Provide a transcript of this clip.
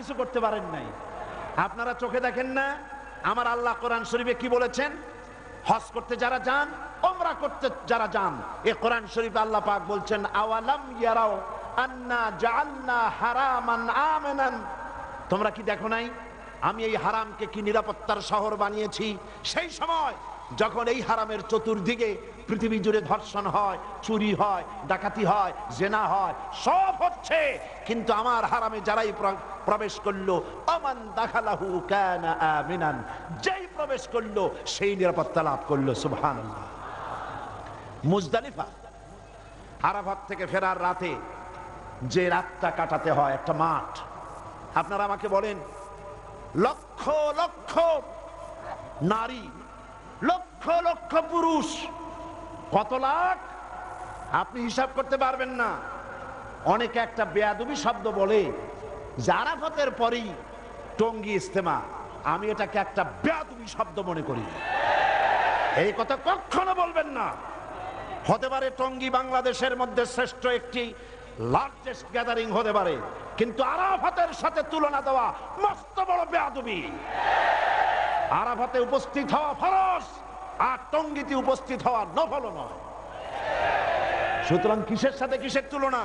কিছু করতে পারেন নাই। আপনারা চোখে দেখেন না আমার আল্লাহ কোরআন শরীফে কি বলেছেন? হজ করতে যারা যান, ওমরা করতে যারা যান, এই কোরআন শরীফে আল্লাহ পাক বলছেন আওয়ালাম ইয়ারাও আন্না জাআলনা হারামান আমিনান, তোমরা কি দেখো নাই আমি এই হারামকে কি নিরাপত্তার শহর বানিয়েছি? সেই সময় যখন এই হারামের চতুর্দিকে পৃথিবী জুড়ে ধর্ষণ হয়, চুরি হয়, ডাকাতি হয়, জেনা হয়, সব হচ্ছে, কিন্তু আমার হারামে যারাই প্রবেশ করলো আমান দাখালাহু কানা আমিনান, যেই প্রবেশ করলো সেই নিরাপত্তা লাভ করলো। সুবহানাল্লাহ। মুজদালিফা, আরাফাত থেকে ফেরার রাতে যে রাতটা কাটাতে হয়, একটা মাঠ। আপনারা আমাকে বলেন, লক্ষ লক্ষ নারী, লক্ষ লক্ষ পুরুষ, কত লাখ আপনি হিসাব করতে পারবেন না। অনেকে একটা বেয়াদবি শব্দ বলে যে আরাফাতের পরেই টঙ্গী ইজতেমা। আমি এটাকে একটা বেয়াদবি শব্দ মনে করি। এই কথা কখনো বলবেন না। হতে পারে টঙ্গী বাংলাদেশের মধ্যে শ্রেষ্ঠ একটি লার্জেস্ট গ্যাদারিং হতে পারে, কিন্তু আরাফাতের সাথে তুলনা দেওয়া মস্ত বড় বেয়াদবি। আরাফাতে উপস্থিত হওয়া ফরজ, আর টঙ্গীতে উপস্থিত হওয়া নফল নয়। সুতরাং কিসের সাথে কিসের তুলনা?